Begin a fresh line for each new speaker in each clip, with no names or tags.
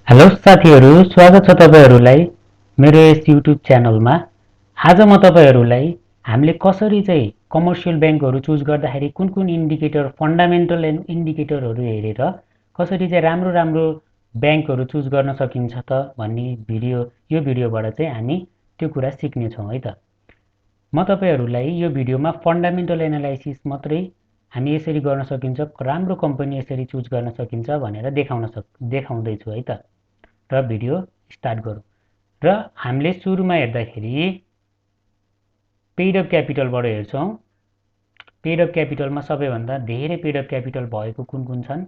Hello साथीहरू, स्वागत छ तपाईहरुलाई मेरो यस युट्युब च्यानलमा। आज म तपाईहरुलाई हामीले कसरी चाहिँ कमर्सियल बैंकहरु चुज गर्दाखेरि कुन कुन इन्डिकेटर फन्डामेन्टल इन्डिकेटरहरु हेरेर कसरी चाहिँ राम्रो राम्रो बैंकहरु चुज गर्न सकिन्छ त भन्ने यो भिडियोबाट चाहिँ हामी त्यो कुरा सिक्ने छौं है त। म तपाईहरुलाई यो भिडियोमा फन्डामेन्टल एनालाइसिस मात्रै हामी यसरी गर्न सकिन्छ, राम्रो कम्पनी यसरी चुज गर्न सकिन्छ भनेर देखाउँदै छु है त। र भिडियो स्टार्ट गरौँ। र हामीले सुरुमा हेर्दाखेरि पेड अप क्यापिटलबाट हेर्छौं। पेड अप क्यापिटलमा सबैभन्दा धेरै पेड अप क्यापिटल भएको कुन छन्,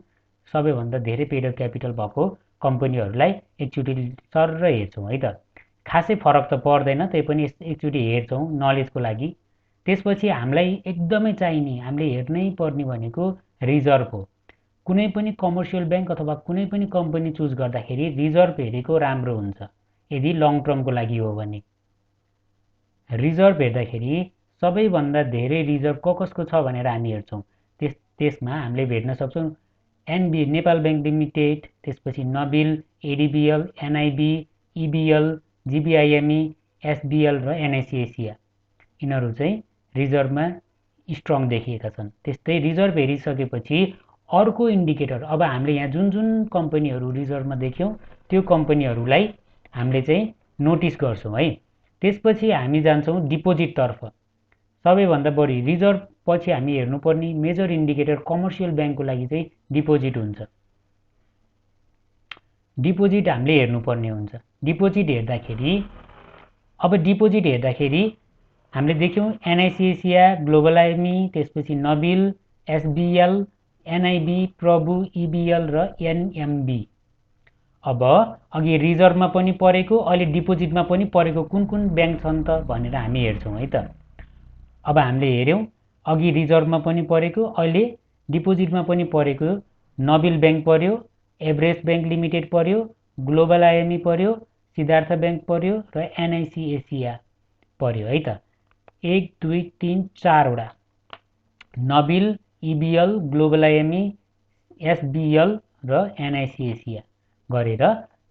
सबैभन्दा धेरै पेड अप क्यापिटल भएको कम्पनीहरूलाई एकचोटि सर्र हेर्छौं है त। खासै फरक त पर्दैन, तैपनि एकचोटि हेर्छौं नलेजको लागि। त्यसपछि हामीलाई एकदमै चाहिने, हामीले हेर्नै पर्ने भनेको रिजर्भ हो। कुनै पनि कमर्सियल बैंक अथवा कुनै पनि कम्पनी चुज गर्दाखेरि रिजर्भ हेरेको राम्रो हुन्छ यदि लङ टर्मको लागि हो भने। रिजर्भ हेर्दाखेरि सबैभन्दा धेरै रिजर्भ कसको छ भनेर हामी हेर्छौं। त्यसमा हामीले भेट्न सक्छौं एनबी नेपाल बैंक लिमिटेड, त्यसपछि नबिल, एडीबीएल, एनआईबी, ईबीएल, जीबीआईएमई, एसबीएल र एनआईसी एसिया। यिनीहरू चाहिँ रिजर्भमा स्ट्रङ देखिएका छन्। त्यस्तै रिजर्भ हेरिसकेपछि अर्को इन्डिकेटर, अब हामीले यहाँ जुन जुन कम्पनीहरू रिजर्भमा देख्यौं त्यो कम्पनीहरूलाई हामीले चाहिँ नोटिस गर्छौं है। त्यसपछि हामी जान्छौं डिपोजिट तर्फ। सबैभन्दा बढी रिजर्भ पछि हामी हेर्नुपर्ने मेजर इन्डिकेटर कमर्सियल बैंकको लागि चाहिँ डिपोजिट हुन्छ। डिपोजिट हामीले हेर्नुपर्ने हुन्छ। डिपोजिट हेर्दाखेरि हामीले देख्यौं एनआईसी एसिया, ग्लोबल आईएमई, त्यसपछि नबिल, एसबीएल, एनआईबी, प्रभु, ईबीएल र एनएमबी। अब अघि रिजर्भमा पनि परेको, अहिले डिपोजिटमा पनि परेको कुन बैंक छन् त भनेर हामी हेर्छौं है त। अब हामीले हेर्यौं अघि रिजर्भमा पनि परेको, अहिले डिपोजिटमा पनि परेको नबिल बैंक पर्यो, एभरेस्ट बैंक लिमिटेड पर्यो, ग्लोबल आईएमई पर्यो, सिद्धार्थ बैंक पर्यो र एनआईसी एसिया पर्यो है त। 1 2 3 4 वटा Nabil, EBL, global IME, SBL र एनआईसी एसिया गरेर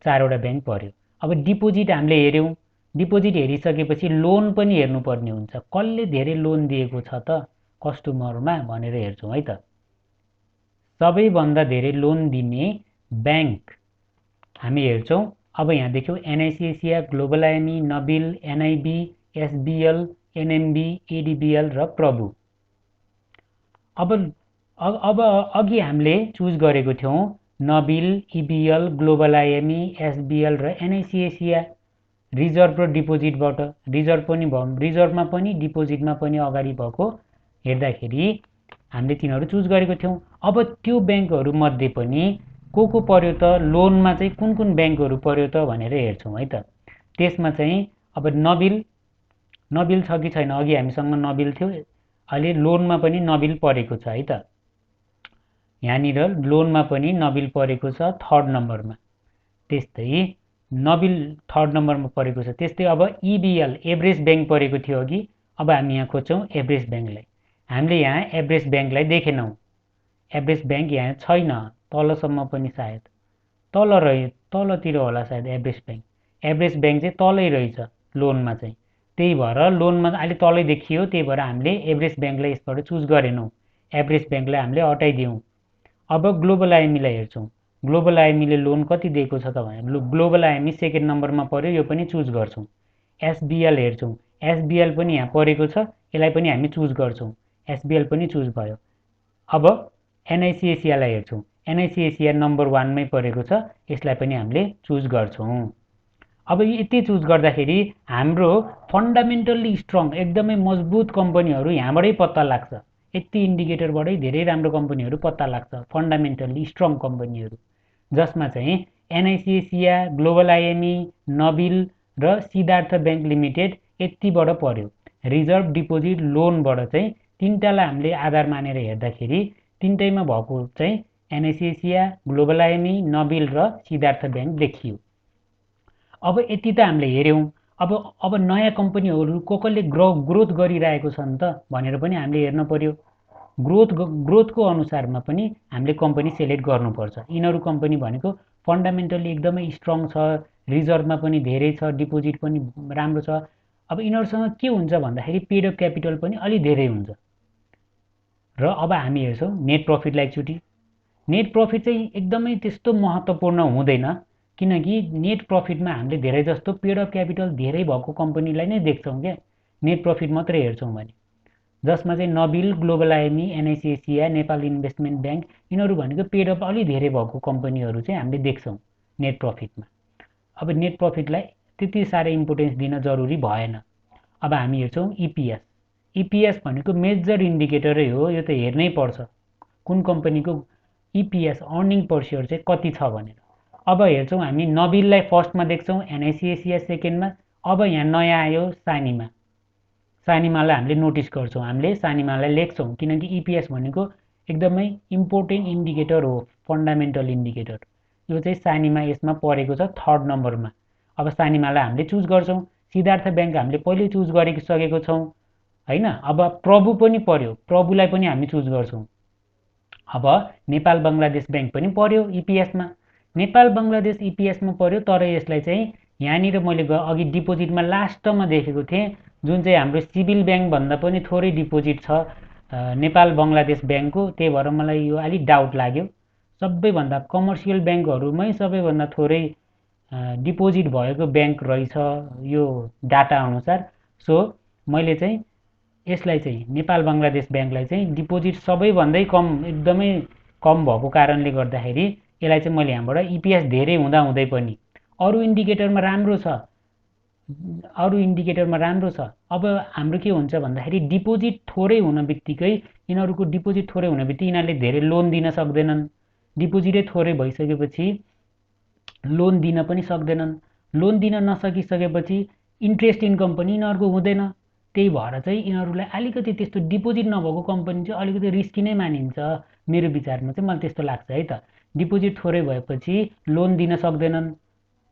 4 वटा बैंक पर्यो। अब डिपोजिट हामीले हेर्यौं। डिपोजिट हेरिसकेपछि लोन पनि हेर्नुपर्ने हुन्छ। कसले धेरै लोन दिएको छ त कस्टमरमा भनेर हेर्छौं है त। सबैभन्दा धेरै लोन दिने बैंक हामी हेर्छौं। अब यहाँ देख्यौं NIC Asia, global IME, Nabil, NIB, SBL, NMB, ADBL र प्रभु। अब अघि हामीले चुज गरेको थियौं Nabil, EBL, global IME, SBL र एनआईसी एसिया रिजर्भ र डिपोजिटबाट। रिजर्भमा पनि डिपोजिटमा पनि अगाडि भएको हेर्दाखेरि हामीले तिनीहरू चुज गरेको थियौं। अब त्यो बैंकहरू मध्ये पनि को पर्यो त, लोनमा चाहिँ कुन बैंकहरू पर्यो त भनेर हेर्छौं है त। त्यसमा चाहिँ अब नबिल छ कि छैन, अघि हामीसँग नबिल थियो, अहिले लोनमा पनि नबिल परेको छ है त। यहाँनिर लोनमा पनि नबिल परेको छ 3rd नम्बरमा। त्यस्तै नबिल 3rd नम्बरमा परेको छ। त्यस्तै अब ईबीएल एभरेस्ट बैंक परेको थियो अघि, अब हामी यहाँ खोज्छौं एभरेस्ट बैंकलाई। हामीले यहाँ एभरेस्ट बैंकलाई देखेनौं। एभरेस्ट बैंक यहाँ छैन, तलसम्म पनि सायद तलतिर होला सायद एभरेस्ट बैंक। एभरेस्ट बैंक चाहिँ तलै रहेछ लोनमा चाहिँ, त्यही भएर लोनमा अहिले तलै देखियो, त्यही भएर हामीले एभरेस्ट बैंकलाई यसबाट चुज गरेनौं। एभरेस्ट बैंकलाई हामीले हटाइदियौं। अब ग्लोबल आईएमईलाई हेर्छौं। ग्लोबल आईएमईले लोन कति दिएको छ त भने ग्लोबल आईएमई 2nd नम्बरमा पर्यो, यो पनि चुज गर्छौं। एसबीएल हेर्छौं। एसबीएल पनि यहाँ परेको छ, यसलाई पनि हामी चुज गर्छौं। एसबीएल पनि चुज भयो। अब एनआईसी एसियालाई हेर्छौं। एनआईसी एसिया नम्बर 1 मै परेको छ, यसलाई पनि हामीले चुज गर्छौं। अब यति चुज गर्दाखेरि हाम्रो फन्डामेन्टल्ली स्ट्रङ, एकदमै मजबुत कम्पनीहरू यहाँबाटै पत्ता लाग्छ। यति इन्डिकेटरबाटै धेरै राम्रो कम्पनीहरू पत्ता लाग्छ, फन्डामेन्टल्ली स्ट्रङ कम्पनीहरू, जसमा चाहिँ NIC Asia, global IME, Nabil र सिद्धार्थ बैंक लिमिटेड यतिबाट पर्यो। रिजर्भ, डिपोजिट, लोनबाट चाहिँ तीनटालाई हामीले आधार मानेर हेर्दाखेरि तीनटैमा भएको चाहिँ NIC Asia, global IME, Nabil र सिद्धार्थ बैंक देखियो। अब यति त हामीले हेर्यौं। अब नयाँ कम्पनीहरू कसले ग्रोथ गरिरहेको छन् त भनेर पनि हामीले हेर्न पर्यो। ग्रोथको अनुसारमा पनि हामीले कम्पनी सेलेक्ट गर्नुपर्छ। यिनीहरू कम्पनी भनेको फन्डामेन्टली एकदमै स्ट्रङ छ, रिजर्भमा पनि धेरै छ, डिपोजिट पनि राम्रो छ। अब यिनीहरूसँग के हुन्छ भन्दाखेरि पेड अप क्यापिटल पनि अलि धेरै हुन्छ। र अब हामी हेर्छौँ नेट प्रफिटलाई एकचोटि। नेट प्रफिट चाहिँ एकदमै त्यस्तो महत्त्वपूर्ण हुँदैन, किनकि नेट प्रफिटमा हामीले धेरै जस्तो पेड अप क्यापिटल धेरै भएको कम्पनीलाई नै देख्छौँ क्या, नेट प्रफिट मात्रै हेर्छौँ भने। जसमा चाहिँ Nabil, global IME, NIC Asia, Nepal investment bank, यिनीहरू भनेको पेड अप अलि धेरै भएको कम्पनीहरू चाहिँ हामीले देख्छौँ नेट प्रफिटमा। अब नेट प्रफिटलाई त्यति साह्रै इम्पोर्टेन्स दिन जरुरी भएन। अब हामी हेर्छौँ इपिएस। इपिएस भनेको मेजर इन्डिकेटरै हो, यो त हेर्नै पर्छ कुन कम्पनीको इपिएस अर्निङ पर सेयर चाहिँ कति छ भनेर। अब हेर्छौँ हामी नबिललाई फर्स्टमा देख्छौँ, एनआइसी एसिया सेकेन्डमा। अब यहाँ नयाँ आयो सानिमा। सानिमालाई हामीले नोटिस गर्छौँ, हामीले सानिमालाई लेख्छौँ, किनकि इपिएस भनेको एकदमै इम्पोर्टेन्ट इन्डिकेटर हो, फन्डामेन्टल इन्डिकेटर। यो चाहिँ सानिमा यसमा परेको छ 3rd नम्बरमा। अब सानिमालाई हामीले चुज गर्छौँ। सिद्धार्थ ब्याङ्क हामीले पहिले चुज गरिसकेको छौँ होइन। अब प्रभु पनि पर्यो, प्रभुलाई पनि हामी चुज गर्छौँ। अब नेपाल बङ्गलादेश ब्याङ्क पनि पर्यो इपिएसमा। नेपाल बङ्गलादेश इपिएसमा पर्यो, तर यसलाई चाहिँ यहाँनिर मैले अघि डिपोजिटमा लास्टमा देखेको थिएँ, जुन चाहिँ हाम्रो सिभिल ब्याङ्कभन्दा पनि थोरै डिपोजिट छ नेपाल बङ्गलादेश ब्याङ्कको। त्यही भएर मलाई यो अलिक डाउट लाग्यो। सबैभन्दा कमर्सियल ब्याङ्कहरूमै सबैभन्दा थोरै डिपोजिट भएको ब्याङ्क रहेछ यो डाटा अनुसार। सो मैले चाहिँ यसलाई चाहिँ नेपाल बङ्गलादेश ब्याङ्कलाई चाहिँ डिपोजिट सबैभन्दै कम, एकदमै कम भएको कारणले गर्दाखेरि यसलाई चाहिँ मैले यहाँबाट इपिएस धेरै हुँदाहुँदै पनि अरू इन्डिकेटरमा राम्रो छ, अब हाम्रो के हुन्छ भन्दाखेरि डिपोजिट थोरै हुन बित्तिकै यिनीहरूको डिपोजिट थोरै हुन बित्तिकै यिनीहरूले धेरै लोन दिन सक्दैनन्। डिपोजिटै थोरै भइसकेपछि लोन दिन पनि सक्दैनन्। लोन दिन नसकिसकेपछि इन्ट्रेस्ट इन्कम पनि यिनीहरूको हुँदैन। त्यही भएर चाहिँ यिनीहरूलाई अलिकति त्यस्तो डिपोजिट नभएको कम्पनी चाहिँ अलिकति रिस्की नै मानिन्छ, मेरो विचारमा चाहिँ मलाई त्यस्तो लाग्छ है त। डिपोजिट थोरै भएपछि लोन दिन सक्दैनन्,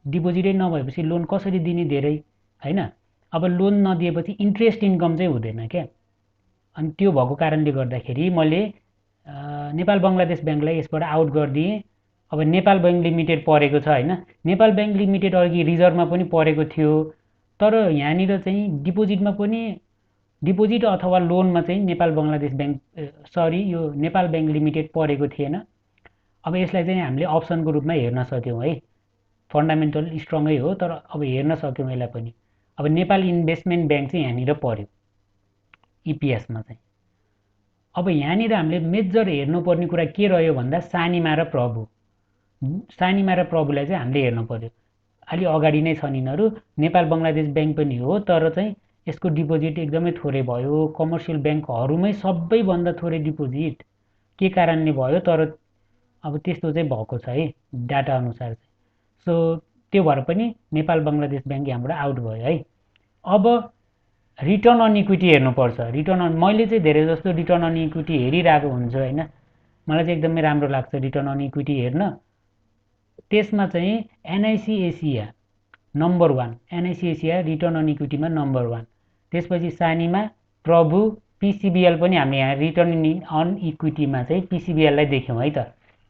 डिपोजिटै नभएपछि लोन कसरी दिने धेरै होइन। अब लोन नदिएपछि इन्ट्रेस्ट इन्कम चाहिँ हुँदैन क्या। अनि त्यो भएको कारणले गर्दाखेरि मैले नेपाल बङ्गलादेश ब्याङ्कलाई यसबाट आउट गरिदिएँ। अब नेपाल ब्याङ्क लिमिटेड परेको छ होइन। नेपाल ब्याङ्क लिमिटेड अघि रिजर्भमा पनि परेको थियो, तर यहाँनिर चाहिँ डिपोजिटमा पनि, डिपोजिट अथवा लोनमा चाहिँ नेपाल बङ्गलादेश ब्याङ्क यो नेपाल ब्याङ्क लिमिटेड परेको थिएन। अब यसलाई चाहिँ हामीले अप्सनको रूपमा हेर्न सक्यौँ है। फन्डामेन्टल स्ट्रङै हो, तर अब हेर्न सक्यौँ यसलाई पनि। अब नेपाल इन्भेस्टमेन्ट ब्याङ्क चाहिँ यहाँनिर पर्यो इपिएसमा चाहिँ। अब यहाँनिर हामीले मेजर हेर्नुपर्ने कुरा के रह्यो भन्दा सानिमा र प्रभु। सानिमा र प्रभुलाई चाहिँ हामीले हेर्नु पर्यो। अलि अगाडि नै छन् यिनीहरू। नेपाल बङ्गलादेश ब्याङ्क पनि हो, तर चाहिँ यसको डिपोजिट एकदमै थोरै भयो। कमर्सियल ब्याङ्कहरूमै सबैभन्दा थोरै डिपोजिट के कारणले भयो, तर अब त्यस्तो चाहिँ भएको छ है डाटा अनुसार चाहिँ। सो त्यो भएर पनि नेपाल बङ्गलादेश ब्याङ्क यहाँबाट आउट भयो है। अब रिटर्न अन इक्विटी हेर्नुपर्छ। रिटर्न अन, मैले चाहिँ धेरै जस्तो रिटर्न अन इक्विटी हेरिरहेको हुन्छु होइन। मलाई चाहिँ एकदमै राम्रो लाग्छ रिटर्न अन इक्विटी हेर्न। त्यसमा चाहिँ NIC Asia number 1, NIC Asia return on इक्विटीमा नम्बर 1। त्यसपछि सानिमा, प्रभु, पिसिबिएल पनि हामीले यहाँ रिटर्न अन इक्विटीमा चाहिँ पिसिबिएललाई देख्यौँ है त।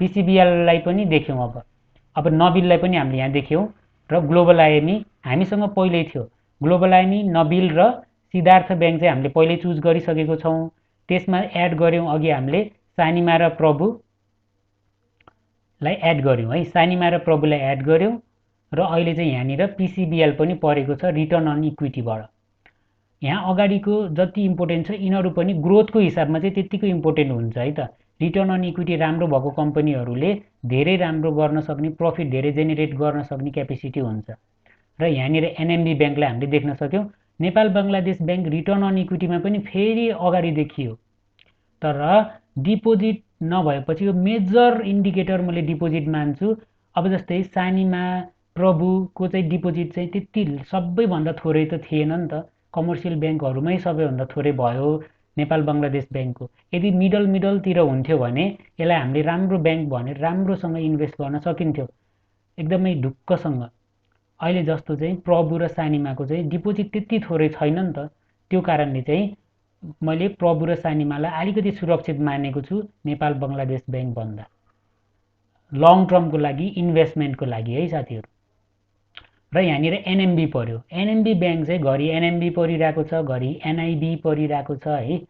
पिसिबिएललाई पनि देख्यौँ। अब नबिललाई पनि हामीले यहाँ देख्यौँ र ग्लोबल आइएमई हामीसँग पहिल्यै थियो। ग्लोबल आइएमई, नबिल र सिद्धार्थ ब्याङ्क चाहिँ हामीले पहिल्यै चुज गरिसकेको छौँ। त्यसमा एड गऱ्यौँ अघि हामीले सानिमा र प्रभुलाई एड गऱ्यौँ है। सानिमा र प्रभुलाई एड गऱ्यौँ र अहिले चाहिँ यहाँनिर पिसिबिएल पनि परेको छ रिटर्न अन इक्विटीबाट। यहाँ अगाडिको जति इम्पोर्टेन्ट छ यिनीहरू पनि ग्रोथको हिसाबमा चाहिँ त्यत्तिकै इम्पोर्टेन्ट हुन्छ है त। रिटर्न अन इक्विटी राम्रो भएको कम्पनीहरूले धेरै राम्रो गर्न सक्ने, प्रफिट धेरै जेनेरेट गर्न सक्ने क्यापेसिटी हुन्छ। र यहाँनिर एनएमबी ब्याङ्कलाई हामीले देख्न सक्यौँ। Nepal Bangladesh bank return on इक्विटीमा पनि फेरि अगाडि देखियो, तर डिपोजिट नभएपछि यो मेजर इन्डिकेटर मैले डिपोजिट मान्छु। अब जस्तै सानिमा, प्रभुको चाहिँ डिपोजिट चाहिँ त्यति सबैभन्दा थोरै त थिएन नि त। कमर्सियल ब्याङ्कहरूमै सबैभन्दा थोरै भयो नेपाल बङ्गलादेश ब्याङ्कको। यदि मिडलतिर हुन्थ्यो भने यसलाई हामीले राम्रो ब्याङ्क भनेर राम्रोसँग इन्भेस्ट गर्न सकिन्थ्यो एकदमै ढुक्कसँग। अहिले जस्तो चाहिँ प्रभु र सानिमाको चाहिँ डिपोजिट त्यति थोरै छैन नि त। त्यो कारणले चाहिँ मैले प्रभु र सानिमालाई अलिकति सुरक्षित मानेको छु नेपाल बङ्गलादेश ब्याङ्क भन्दा। लङ टर्मको लागि इन्भेस्टमेन्टको लागि है साथीहरु। र यहाँनिर एनएमबी पर्यो। एनएमबी बैंक चाहिँ घरि एनएमबी परिरहेको छ, घरि एनआईबी परिरहेको छ है।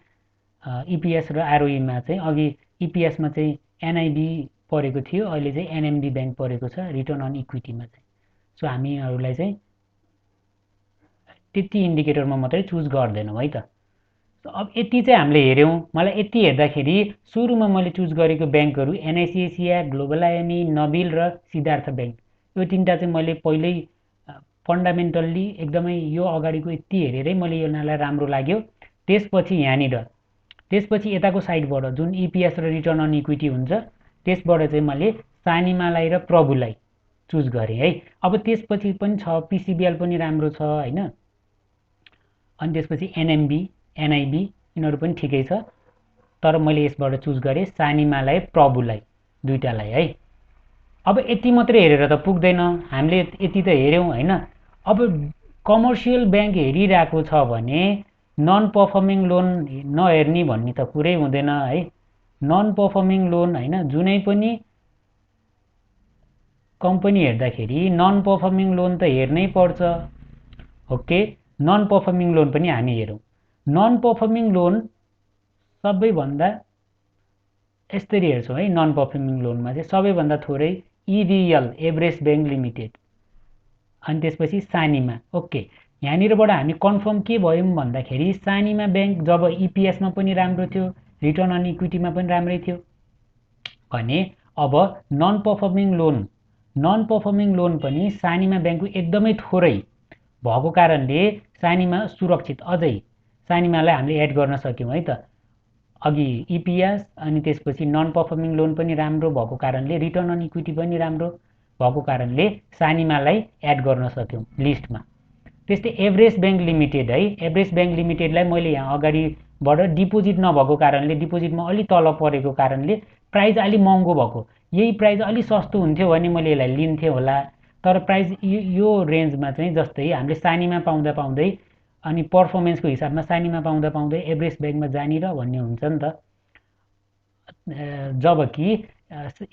इपीएस र आरओईमा चाहिँ अघि इपीएसमा चाहिँ एनआईबी परेको थियो, अहिले चाहिँ एनएमबी बैंक परेको छ रिटर्न अन इक्विटीमा चाहिँ। सो हामीहरूलाई चाहिँ त्यति इन्डिकेटरमा मात्रै चुज गर्दैनौँ है त। अब यति चाहिँ हामीले हेऱ्यौँ। मलाई यति हेर्दाखेरि सुरुमा मैले चुज गरेको ब्याङ्कहरू NIC Asia, global IME, Nabil र सिद्धार्थ ब्याङ्क, यो तिनवटा चाहिँ मैले पहिल्यै फन्डामेन्टल्ली एकदमै यो अगाडिको यति हेरेरै मैले यो नालाई राम्रो लाग्यो। त्यसपछि यहाँनिर त्यसपछि यताको साइडबाट जुन इपीएस र रिटर्न अन इक्विटी हुन्छ त्यसबाट चाहिँ मैले सानिमालाई र प्रभुलाई चुज गरेँ है। अब त्यसपछि पनि छ पीसीबीएल पनि राम्रो छ हैन, अनि त्यसपछि एनएमबी, एनआईबी यिनीहरू पनि ठिकै छ, तर मैले यसबाट चुज गरेँ सानिमालाई प्रभुलाई, दुईटालाई है। अब यति मात्रै हेरेर त पुग्दैन, हामीले यति त हेऱ्यौँ हैन। अब कमर्सियल ब्याङ्क हेरिरहेको छ भने नन पर्फर्मिङ लोन नहेर्ने भन्ने त कुरै हुँदैन है। नन पर्फर्मिङ लोन हैन, जुनै पनि कम्पनी हेर्दाखेरि नन पर्फर्मिङ लोन त हेर्नै पर्छ। ओके, नन पर्फर्मिङ लोन पनि हामी हेरौँ। नन पर्फर्मिङ लोन सबैभन्दा यसरी हेर्छौँ है। नन पर्फर्मिङ लोनमा चाहिँ सबैभन्दा थोरै इबिएल, एभरेस्ट ब्याङ्क लिमिटेड, अनि त्यसपछि सानिमा। ओके, यहाँनिरबाट हामी कन्फर्म के भयौँ भन्दाखेरि सानिमा ब्याङ्क जब इपीएसमा पनि राम्रो थियो, रिटर्न अन इक्विटीमा पनि राम्रै थियो भने अब नन पर्फर्मिङ लोन पनि सानिमा ब्याङ्कको एकदमै थोरै भएको कारणले सानिमा सुरक्षित, अझै सानिमालाई हामीले एड गर्न सक्यौँ है त। अघि इपीएस अनि त्यसपछि नन पर्फर्मिङ लोन पनि राम्रो भएको कारणले, रिटर्न अन इक्विटी पनि राम्रो भएको कारणले सानिमालाई एड गर्न सक्यौँ लिस्टमा। त्यस्तै एभरेस्ट ब्याङ्क लिमिटेड है, एभरेस्ट ब्याङ्क लिमिटेडलाई मैले यहाँ अगाडिबाट डिपोजिट नभएको कारणले, डिपोजिटमा अलि तल परेको कारणले प्राइस अलि महँगो भएको, यही प्राइस अलि सस्तो हुन्थ्यो भने मैले यसलाई लिन्थेँ होला, तर प्राइस यो रेन्जमा चाहिँ जस्तै हामीले सानिमा पाउँदा पाउँदै अनि पर्फर्मेन्सको हिसाबमा सानिमा पाउँदा पाउँदै एभरेस्ट ब्याङ्कमा जाने र भन्ने हुन्छ नि त। जबकि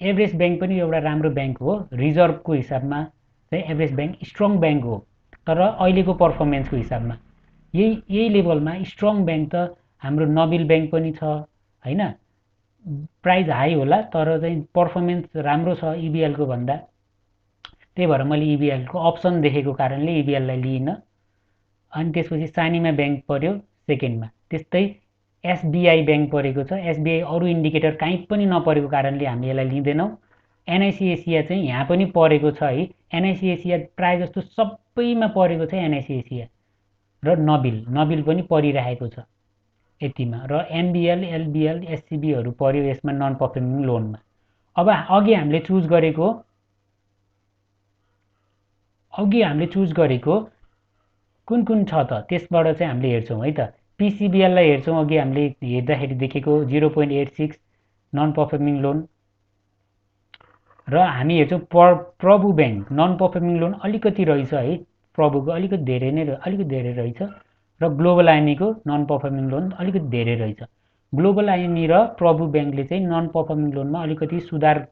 एभरेस्ट ब्याङ्क पनि एउटा राम्रो ब्याङ्क हो, रिजर्भको हिसाबमा चाहिँ एभरेस्ट ब्याङ्क स्ट्रङ ब्याङ्क हो, तर अहिलेको पर्फर्मेन्सको हिसाबमा यही लेभलमा स्ट्रङ ब्याङ्क त हाम्रो नबिल ब्याङ्क पनि छ हैन। प्राइस हाई होला तर चाहिँ पर्फर्मेन्स राम्रो छ इबिएलको भन्दा, त्यही भएर मैले इबिएलको अप्सन देखेको कारणले इबिएललाई लिइनँ। अनि त्यसपछि सानिमा ब्याङ्क पर्यो सेकेन्डमा। त्यस्तै एसबीआई ब्याङ्क परेको छ। एसबीआई अरू इन्डिकेटर कहीँ पनि नपरेको कारणले हामीले यसलाई लिँदैनौँ। एनआइसी एसिया चाहिँ यहाँ पनि परेको छ है। एनआइसी एसिया प्रायः जस्तो सबैमा परेको छ एनआइसी एसिया, र नबिल पनि परिरहेको छ यतिमा, र एमबिएल, एलबिएल, एससिबीहरू पर्यो यसमा नन पर्फर्मिङ लोनमा। अब अघि हामीले चुज गरेको कुन कुन छ त त्यसबाट चाहिँ हामीले हेर्छौँ है त। पीसीबीएललाई हेर्छौँ, अघि हामीले हेर्दाखेरि देखेको 0.86 नन पर्फर्मिङ लोन, र हामी हेर्छौँ प्रभु ब्याङ्क नन पर्फर्मिङ लोन अलिकति रहेछ है, प्रभुको अलिकति धेरै रहेछ, र ग्लोबल आइएमईको नन पर्फर्मिङ लोन अलिकति धेरै रहेछ। ग्लोबल आइएमई र प्रभु ब्याङ्कले चाहिँ नन पर्फर्मिङ लोनमा अलिकति सुधार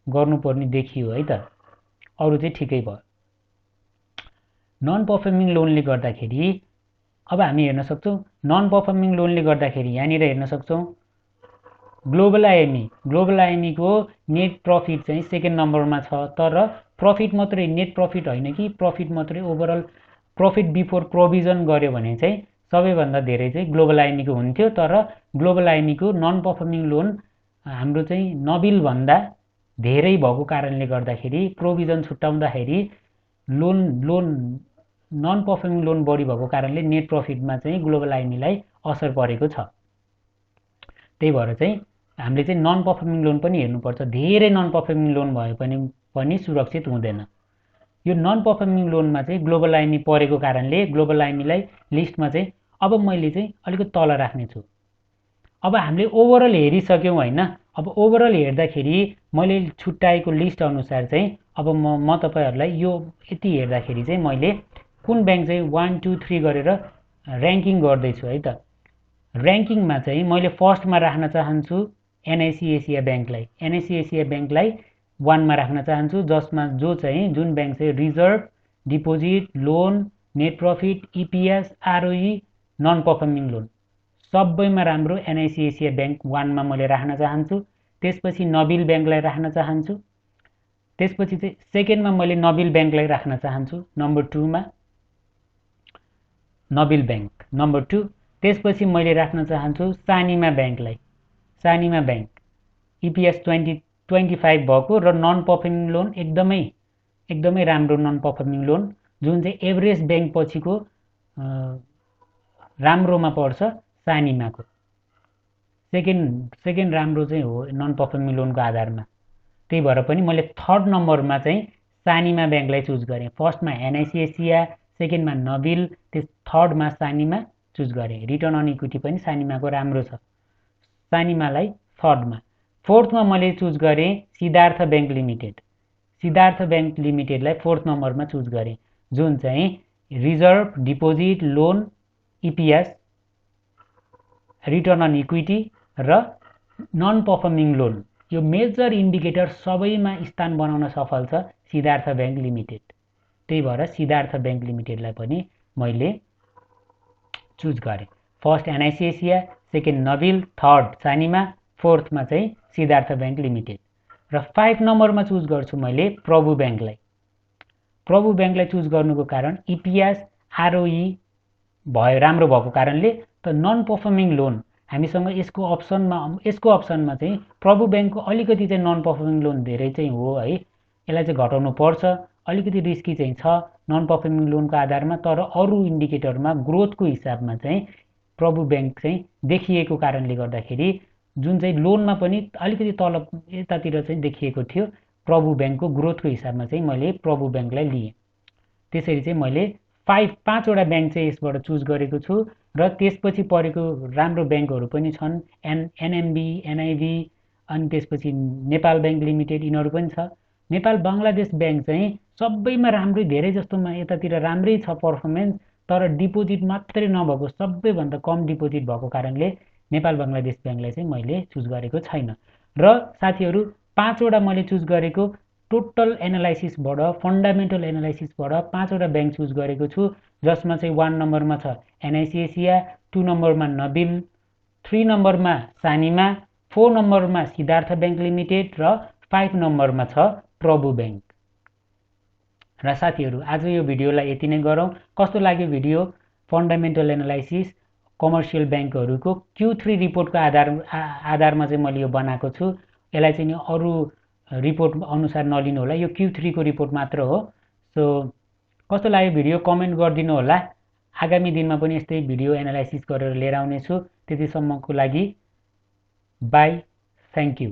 गर्नुपर्ने देखियो है त, अरू चाहिँ ठिकै भयो। नन पर्फर्मिङ लोनले गर्दाखेरि अब हामी हेर्न सक्छौँ, नन पर्फर्मिङ लोनले गर्दाखेरि यहाँनिर हेर्न सक्छौँ ग्लोबल आइएमईको नेट प्रफिट चाहिँ सेकेन्ड नम्बरमा छ, तर प्रफिट मात्रै, नेट प्रफिट होइन कि प्रफिट मात्रै, ओभरअल प्रफिट बिफोर प्रोभिजन गर्यो भने चाहिँ सबैभन्दा धेरै चाहिँ ग्लोबल आइएमईको हुन्थ्यो, तर ग्लोबल आइएमईको नन पर्फर्मिङ लोन हाम्रो चाहिँ नबिलभन्दा धेरै भएको कारणले गर्दाखेरि प्रोभिजन छुट्याउँदाखेरि नन पर्फर्मिङ लोन बढी भएको कारणले नेट प्रफिटमा चाहिँ ग्लोबल आइएमईलाई असर परेको छ। त्यही भएर चाहिँ हामीले चाहिँ नन पर्फर्मिङ लोन पनि हेर्नुपर्छ। धेरै नन पर्फर्मिङ लोन भए पनि सुरक्षित हुँदैन। यो नन पर्फर्मिङ लोनमा चाहिँ ग्लोबल आइएमई परेको कारणले ग्लोबल आइएमईलाई लिस्टमा चाहिँ अब मैले चाहिँ अलिकति तल राख्ने छु। अब हामीले ओभरअल हेरिसक्यौँ होइन। अब ओभरअल हेर्दाखेरि मैले छुट्याएको लिस्ट अनुसार चाहिँ अब म तपाईँहरूलाई यो यति हेर्दाखेरि चाहिँ मैले कुन ब्याङ्क चाहिँ 1 2 3 गरेर ऱ्याङ्किङ गर्दैछु है त। ऱ्याङ्किङमा चाहिँ मैले फर्स्टमा राख्न चाहन्छु एनआइसी एसिया ब्याङ्कलाई। एनआइसी एसिया ब्याङ्कलाई 1 मा राख्न चाहन्छु, जसमा जुन बैंक चाहिँ reserve, deposit, loan, net profit, EPS, ROE, non performing loan सबैमा राम्रो एनआईसीएसीआई बैंक 1 मा मैले राख्न चाहन्छु। त्यसपछि नबिल बैंकलाई राख्न चाहन्छु। त्यसपछि चाहिँ सेकेन्डमा मैले नबिल बैंकलाई राख्न चाहन्छु, नम्बर 2 मा नबिल बैंक नम्बर 2। त्यसपछि मैले राख्न चाहन्छु सानिमा बैंकलाई। सानिमा बैंक ईपीएस 25 भएको र नन परफर्मिङ लोन एकदमै राम्रो नन परफर्मिङ लोन, जुन चाहिँ एभरेज बैंक पछिको राम्रोमा पर्छ सानिमाको। सेकेन्ड राम्रो चाहिँ हो नन परफर्मिङ लोनको आधारमा। त्यही भएर पनि मैले थर्ड नम्बरमा चाहिँ सानिमा बैंकलाई चुज गरेँ। फर्स्टमा एनआईसीएसीआई, सेकेन्डमा नबिल, थर्डमा सानिमा चुज गरेँ। रिटर्न अन इक्विटी पनि सानिमाको राम्रो छ, सानिमालाई थर्डमा। फोर्थमा मैले चुज गरेँ Siddhartha bank limited. Siddhartha bank लिमिटेडलाई फोर्थ नम्बरमा चुज गरेँ, जुन चाहिँ reserve, deposit, loan, EPS, return on equity र नन परफर्मिङ लोन यो मेजर इन्डिकेटर सबैमा स्थान बनाउन सफल छ सिद्धार्थ बैंक लिमिटेड। त्यही भएर सिद्धार्थ बैंक लिमिटेडलाई पनि मैले चुज गरेँ। फर्स्ट एनआईसीएसीआई, सेकेन्ड नबिल, थर्ड सानिमा, फोर्थमा चाहिँ सिद्धार्थ बैंक लिमिटेड। र 5 नम्बरमा चुज गर्छु मैले प्रभु बैंकलाई। प्रभु बैंकलाई चुज गर्नुको कारण ईपीएस, आरओई राम्रो भएको कारणले, त नन परफर्मिङ लोन हामीसँग यसको अप्सनमा चाहिँ प्रभु बैंकको अलिकति चाहिँ नन परफर्मिङ लोन धेरै चाहिँ हो है, यसलाई चाहिँ घटाउनु पर्छ, अलिकति रिस्की चाहिँ छ नन परफर्मिङ लोनको आधारमा। तर अरू इन्डिकेटरमा ग्रोथको हिसाबमा चाहिँ प्रभु बैंक चाहिँ देखिएको कारणले गर्दाखेरि, जुन चाहिँ लोनमा पनि अलिकति तल यतातिर चाहिँ देखिएको थियो, प्रभु बैंकको ग्रोथको हिसाबमा चाहिँ मैले प्रभु बैंकलाई लिएँ। त्यसरी चाहिँ मैले 5वटा बैंक चाहिँ यसबाट चुज गरेको छु। र त्यसपछि परेको राम्रो बैंकहरू पनि छन्, एनएमबी, एनआईबी, अनि त्यसपछि नेपाल बैंक लिमिटेड, यिनीहरू पनि छ। नेपाल बङ्गलादेश बैंक चाहिँ सबैमा राम्रै, धेरै जस्तोमा यतातिर राम्रै छ पर्फर्मेन्स, तर डिपोजिट मात्रै नभएको, सबैभन्दा कम डिपोजिट भएको कारणले नेपाल बङ्गलादेश बैंकलाई चाहिँ मैले चुज गरेको छैन। र साथीहरू 5वटा मैले चुज गरेको टोटल एनालाइसिसबाट, फन्डामेन्टल एनालाइसिसबाट 5वटा बैंक चुज गरेको छु, जसमा चाहिँ 1 नम्बरमा छ एनआईसीएसीआई, 2 नम्बरमा नबिल, 3 नम्बरमा सानिमा, 4 नम्बरमा सिद्धार्थ बैंक लिमिटेड र 5 नम्बरमा छ प्रभु बैंक। र साथीहरू आज यो भिडियोलाई यति नै गरौँ। कस्तो लाग्यो भिडियो? फन्डामेन्टल एनालाइसिस कमर्सियल बैंकहरूको Q3 रिपोर्टको आधारमा चाहिँ मैले यो बनाएको छु। यसलाई चाहिँ अरू रिपोर्ट अनुसार नलिनु होला, यो Q3 को रिपोर्ट मात्र हो। सो कस्तो लाग्यो भिडियो कमेन्ट गरिदिनु होला। आगामी दिनमा पनि यस्तै भिडियो एनालाइसिस गरेर लिएर आउनेछु। त्यतिसम्मको लागि बाई, थ्याङ्क यू।